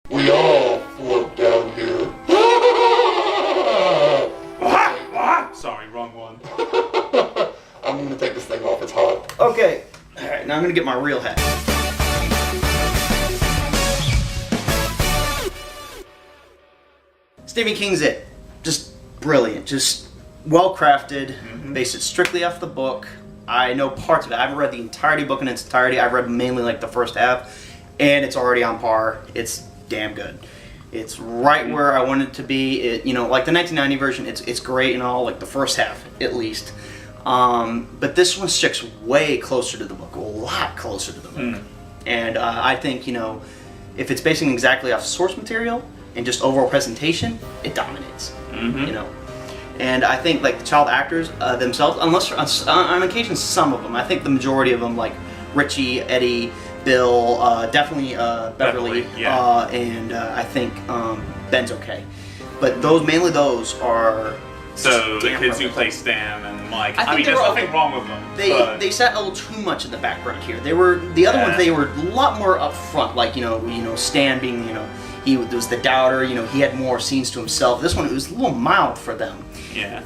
We all float down here. Sorry, wrong one. I'm gonna take this thing off, it's hot. Okay, alright, now I'm gonna get my real hat. Stephen King's It. Just brilliant, just well crafted, based it strictly off the book. I know parts of it. I haven't read the entirety book in its entirety. I've read mainly like the first half, and it's already on par. It's damn good. It's right where I want it to be. It, you know, like the 1990 version, it's great and all, like the first half at least. But this one sticks way closer to the book, a lot closer to the book. And I think, you know, if it's basing exactly off source material and just overall presentation, it dominates. You know, and I think like the child actors themselves, unless on occasion some of them, I think the majority of them, like Richie, Eddie, Bill, definitely Beverly, yeah. and I think Ben's okay, but mainly those are. So the kids who play Stan and Mike, I mean, there's nothing wrong with them. They sat a little too much in the background here. They were the other ones. They were a lot more up front. Like you know, Stan being he was the doubter. You know, he had more scenes to himself. This one it was a little mild for them. Yeah.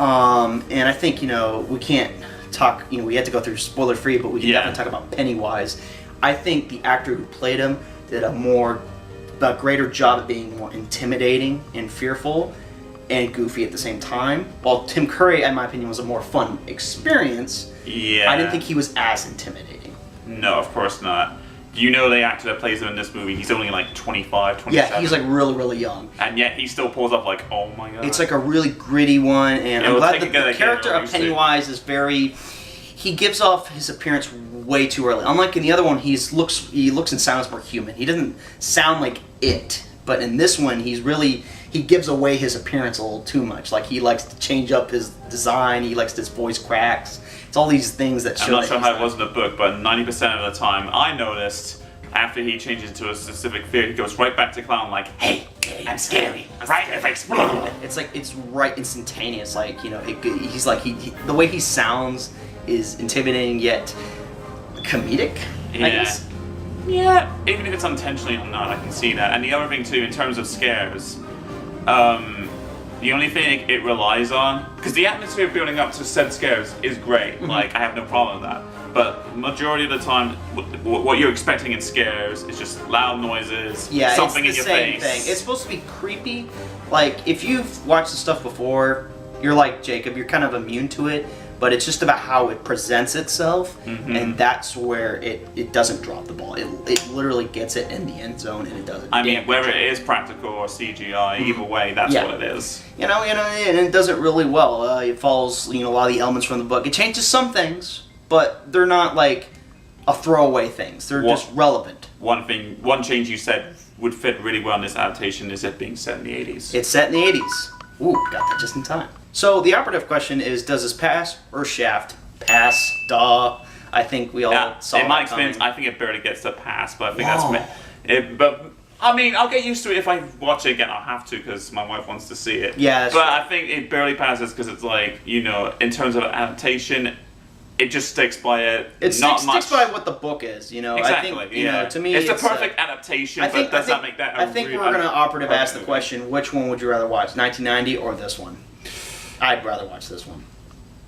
And I think we can't talk. You know, we had to go through spoiler free, but we can definitely talk about Pennywise. I think the actor who played him did a greater job at being more intimidating and fearful and goofy at the same time. While Tim Curry, in my opinion, was a more fun experience. Yeah. I didn't think he was as intimidating. No, of course not. You know the actor that plays him in this movie, he's only like 25, 27. Yeah, he's like really, really young. And yet he still pulls up like, oh my god. It's like a really gritty one, and I'm glad the character of Pennywise is very... He gives off his appearance way too early. Unlike in the other one, he looks and sounds more human. He doesn't sound like it, but in this one, he gives away his appearance a little too much. Like he likes to change up his design. He likes his voice cracks. It's all these things that show. I'm not sure how it was in the book, but 90% of the time, I noticed after he changes to a specific fear, he goes right back to clown. Like, hey, I'm scary. Right? If I explode. It's like it's right instantaneous. Like he's like the way he sounds is intimidating yet comedic, I guess. Yeah, even if it's unintentionally or not, I can see that. And the other thing too, in terms of scares, the only thing it relies on, because the atmosphere building up to said scares is great, like I have no problem with that. But majority of the time, what you're expecting in scares is just loud noises, something in your face. Thing. It's supposed to be creepy. Like if you've watched the stuff before, you're like Jacob, you're kind of immune to it. But it's just about how it presents itself, and that's where it doesn't drop the ball. It literally gets it in the end zone, and it does it. I mean, whether it is practical or CGI, either way, that's what it is. You know, and it does it really well. It follows, a lot of the elements from the book. It changes some things, but they're not like a throwaway things. They're just relevant. One change you said would fit really well in this adaptation is it being set in the 80s. It's set in the 80s. Ooh, got that just in time. So the operative question is, does this pass or shaft? Pass, duh. I think we all saw in my that experience, coming. I think it barely gets to pass, but I think that's... But, I mean, I'll get used to it if I watch it again. I'll have to because my wife wants to see it. Yeah, but I think it barely passes because it's like, in terms of adaptation, it just sticks by it. It sticks by what the book is, Exactly, I think, to me, it's the perfect adaptation, but does that make that I think we're going to operative ask the question, which one would you rather watch, 1990 or this one? I'd rather watch this one.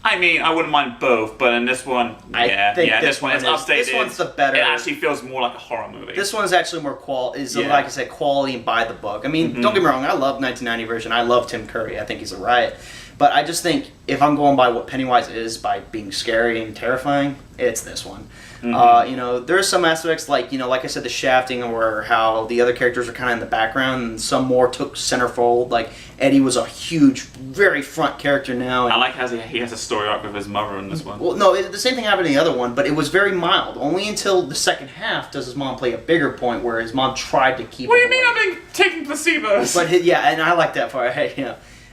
I mean, I wouldn't mind both, but in this one, this one is updated. This one's the better. It actually feels more like a horror movie. This one's actually more like I said, quality and by the book. I mean, don't get me wrong, I love 1990 version. I love Tim Curry. I think he's a riot. But I just think if I'm going by what Pennywise is, by being scary and terrifying, it's this one. There's some aspects like I said, the shafting, or how the other characters are kind of in the background, and some more took centerfold. Like Eddie was a huge, very front character now. And I like how he has a story arc with his mother in this one. Well, no, the same thing happened in the other one, but it was very mild. Only until the second half does his mom play a bigger point, where his mom tried to keep. What do you mean? I've been taking placebos. But and I like that part.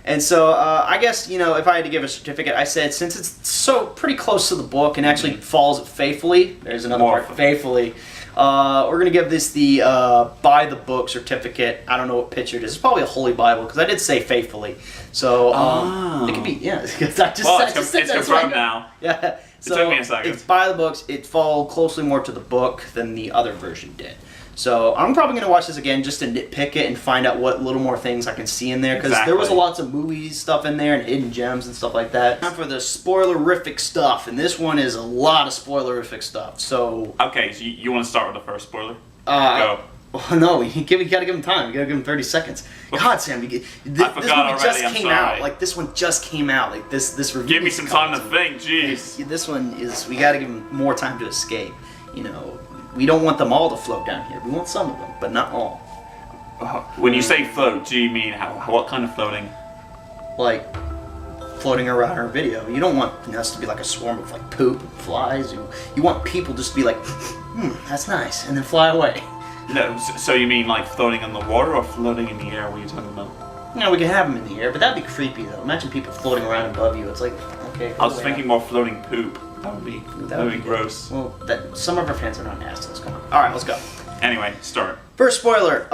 And so, I guess, if I had to give a certificate, I said, since it's so pretty close to the book and actually follows it faithfully, there's another part, faithfully, we're going to give this the by the book certificate. I don't know what picture it is. It's probably a Holy Bible, because I did say faithfully. So, it could be, it's confirmed now. Yeah. It took me a second. It's by the books. It followed closely more to the book than the other version did. So I'm probably going to watch this again just to nitpick it and find out what little more things I can see in there. Because there was lots of movies stuff in there and hidden gems and stuff like that. Time for the spoilerific stuff. And this one is a lot of spoilerific stuff. So... Okay, so you want to start with the first spoiler? Go. Oh, no, we gotta give him time. We gotta give him 30 seconds. God, Sam, this movie just came out. Like, this one just came out. Like, this review. Give me some time to think, jeez. This one is, we gotta give him more time to escape. You know, we don't want them all to float down here. We want some of them, but not all. When you say float, do you mean what kind of floating? Like, floating around our video. You don't want us to be like a swarm of, like, poop and flies. You want people just to be like, that's nice, and then fly away. No, so you mean like floating in the water or floating in the air? What are you talking about? No, we can have them in the air, but that'd be creepy though. Imagine people floating around above you. It's like, okay. I was thinking more floating poop. That would be gross. Well, some of our fans are not assholes. Come on. All right, let's go. Anyway, start. First spoiler.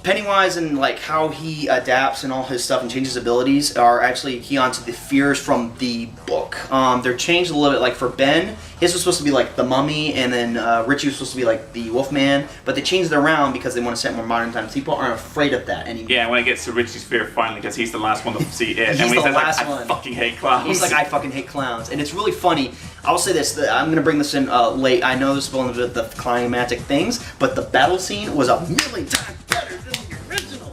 Pennywise and like how he adapts and all his stuff and changes abilities are actually key onto the fears from the book. They're changed a little bit. Like for Ben, his was supposed to be like the Mummy, and then Richie was supposed to be like the Wolfman. But they changed it around because they want to set more modern times. People aren't afraid of that anymore. Yeah, when it gets to Richie's fear finally, because he's the last one to see it. He's and when the he says, last like, one. I fucking hate clowns. He's like, I fucking hate clowns. And it's really funny. I'll say this, I'm going to bring this in late. I know this is one of the climactic things, but the battle scene was a million times better than the original.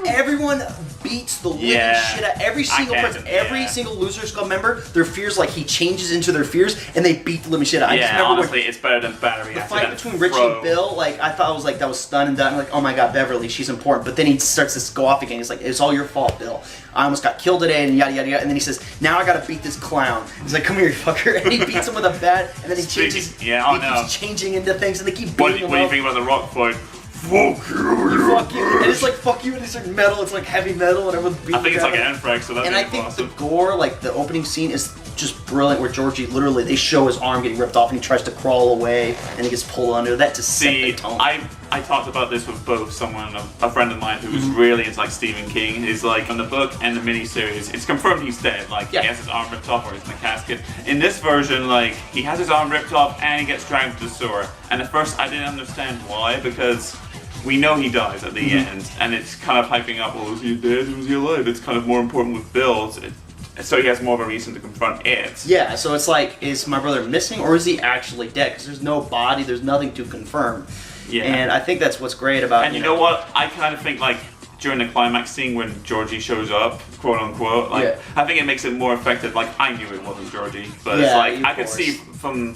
Everyone beats the living shit out. Every single person, every single Loser Scum member, their fears, like, he changes into their fears, and they beat the living shit out. Honestly, it's better than Battery. The fight between Richie and Bill, like, I thought was like, that was stunned and done. Like, oh my god, Beverly, she's important. But then he starts to go off again. He's like, it's all your fault, Bill. I almost got killed today, and yada yada yada. And then he says, now I gotta beat this clown. He's like, come here, you fucker. And he beats him with a bat, and then he changes. Keeps changing into things, and they keep beating him up. What do you think about the Rock fight? Fuck you! And it's like fuck you, and it's like metal. It's like heavy metal, and everyone's beating. I think it's like Anthrax, so that's. And I think the gore, like the opening scene, is just brilliant. Where Georgie literally, they show his arm getting ripped off, and he tries to crawl away, and he gets pulled under. That to set the tone. I talked about this with both a friend of mine who's really into like Stephen King. Is like in the book and the miniseries, it's confirmed he's dead. Like he has his arm ripped off, or he's in a casket. In this version, like he has his arm ripped off, and he gets dragged to the sewer. And at first, I didn't understand why, because we know he dies at the end, and it's kind of hyping up, well, was he dead or was he alive? It's kind of more important with Bill, so he has more of a reason to confront it. Yeah, so it's like, is my brother missing, or is he actually dead? Because there's no body, there's nothing to confirm. Yeah. And I think that's what's great about it. And you know what? I kind of think, like, during the climax scene when Georgie shows up, quote unquote, like I think it makes it more effective. Like I knew it wasn't Georgie, but it's like I could see from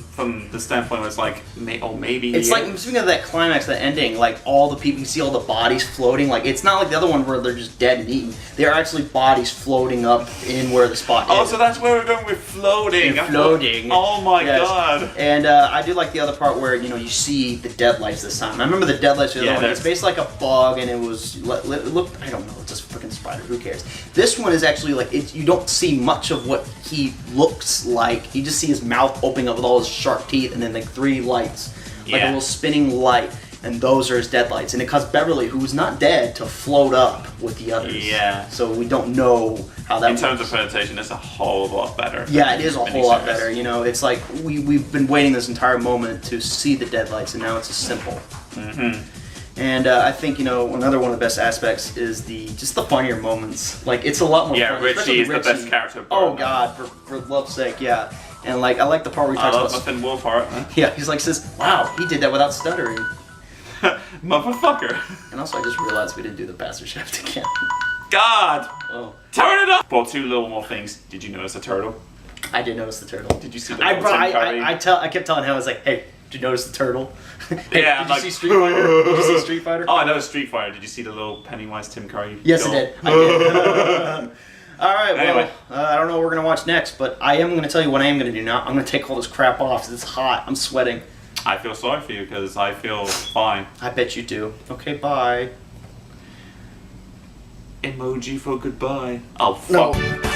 the standpoint where it's like, maybe it's like speaking of that climax, that ending, like all the people, you see all the bodies floating. Like it's not like the other one where they're just dead and eaten. They're actually bodies floating up in where the spot is. Oh, so that's where we're going with floating. Floating. Oh my god. And I do like the other part where you see the deadlights this time. I remember the deadlights for the other one. It's basically like a bug, and it was I don't know, it's just a freaking spider, who cares. This one is actually like, you don't see much of what he looks like. You just see his mouth opening up with all his sharp teeth, and then like 3 lights, like a little spinning light, and those are his deadlights. And it caused Beverly, who's not dead, to float up with the others. Yeah. So we don't know how that works. In terms of presentation, it's a whole lot better. Yeah, it is a whole lot better. It's like, we've been waiting this entire moment to see the deadlights, and now it's just simple. And I think, another one of the best aspects is just the funnier moments. Like, it's a lot more fun. Yeah, Richie is the best character. Oh, God, for love's sake, yeah. And, like, I like the part where he talks about... Muffin Wolfheart. Yeah, he's like, says, wow, he did that without stuttering. Motherfucker. And also, I just realized we didn't do the Pastor Shaft again. God! Oh. Turn it up! Well, 2 little more things. Did you notice a turtle? I did notice the turtle. Did you see the I kept telling him, I was like, hey, did you notice the turtle? Hey, yeah, did you see Street Fighter? Did you see Street Fighter? Oh, I know Street Fighter. Did you see the little Pennywise Tim Curry? Yes, I did. I did. All right, well, I don't know what we're going to watch next, but I am going to tell you what I am going to do now. I'm going to take all this crap off because it's hot. I'm sweating. I feel sorry for you because I feel fine. I bet you do. Okay, bye. Emoji for goodbye. Oh, fuck. No.